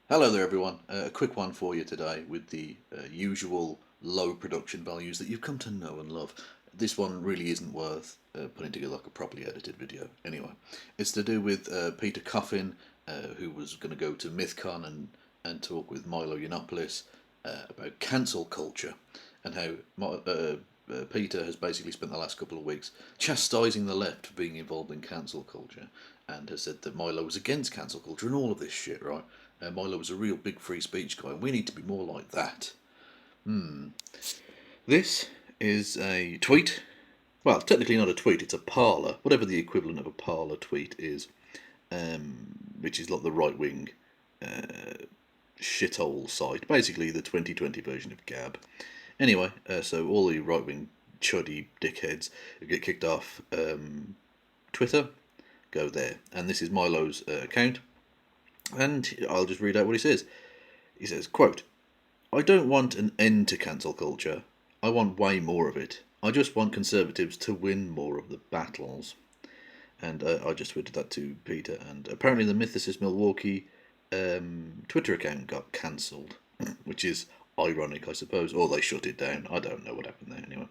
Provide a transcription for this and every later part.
Hello there, everyone. A quick one for you today with the usual low production values that you've come to know and love. This one really isn't worth putting together like a properly edited video. Anyway, it's to do with Peter Coffin, who was going to go to MythCon and talk with Milo Yiannopoulos about cancel culture and how Peter has basically spent the last couple of weeks chastising the left for being involved in cancel culture and has said that Milo was against cancel culture and all of this shit, right? Milo was a real big free speech guy, and we need to be more like that. This is a tweet. Well, technically not a tweet, it's a parler, whatever the equivalent of a parler tweet is, which is like the right wing shithole site, basically the 2020 version of Gab. Anyway, so all the right wing chuddy dickheads who get kicked off Twitter go there. And this is Milo's account. And I'll just read out what he says. He says, quote, I don't want an end to cancel culture. I want way more of it. I just want Conservatives to win more of the battles. And I just tweeted that to Peter. And apparently the Mythicist Milwaukee Twitter account got cancelled, which is ironic, I suppose. Or they shut it down. I don't know what happened there anyway.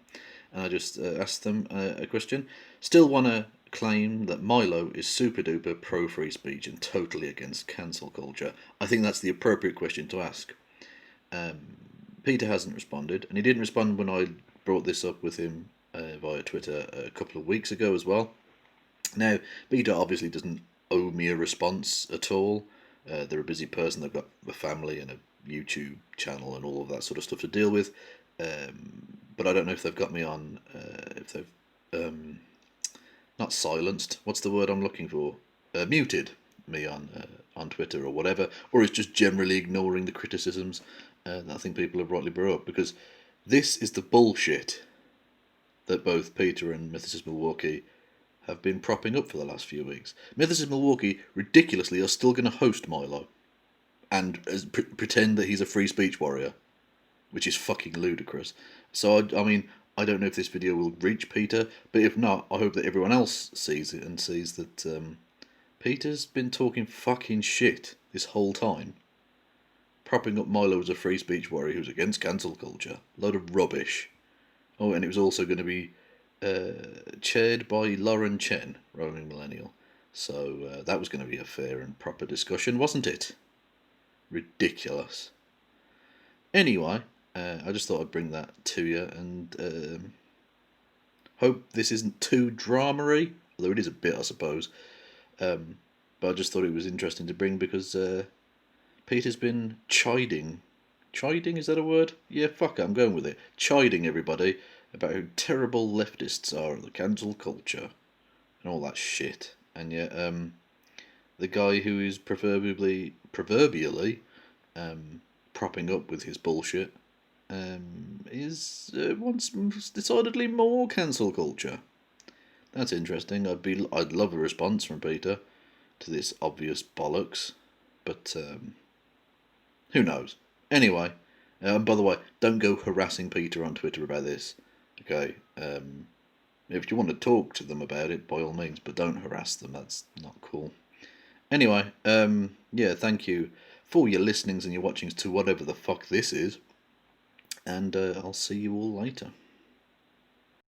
And I just asked them a question. Still want to claim that Milo is super duper pro free speech and totally against cancel culture? I think that's the appropriate question to ask. Peter hasn't responded, and he didn't respond when I brought this up with him via Twitter a couple of weeks ago as well. Now, Peter obviously doesn't owe me a response at all. They're a busy person, they've got a family and a YouTube channel and all of that sort of stuff to deal with. But I don't know if they've got me on, if they've not silenced. What's the word I'm looking for? Muted me on Twitter or whatever, or is just generally ignoring the criticisms that I think people have rightly brought up, because this is the bullshit that both Peter and Mythicist Milwaukee have been propping up for the last few weeks. Mythicist Milwaukee ridiculously are still going to host Milo and pretend that he's a free speech warrior, which is fucking ludicrous. So I mean, I don't know if this video will reach Peter, but if not, I hope that everyone else sees it and sees that Peter's been talking fucking shit this whole time, propping up Milo as a free speech warrior who's against cancel culture. Load of rubbish. Oh, and it was also going to be chaired by Lauren Chen, roaming millennial. So that was going to be a fair and proper discussion, wasn't it? Ridiculous. Anyway, I just thought I'd bring that to you and hope this isn't too dramery, although it is a bit, I suppose. But I just thought it was interesting to bring because Peter's been chiding. Chiding, is that a word? Yeah, fuck it, I'm going with it. Chiding everybody about how terrible leftists are at the cancel culture and all that shit. And yet, the guy who is proverbially propping up with his bullshit is wants decidedly more cancel culture. That's interesting. I'd love a response from Peter to this obvious bollocks, but who knows? Anyway, by the way, don't go harassing Peter on Twitter about this. Okay, if you want to talk to them about it, by all means, but don't harass them. That's not cool. Anyway, yeah, thank you for your listenings and your watchings to whatever the fuck this is, and I'll see you all later.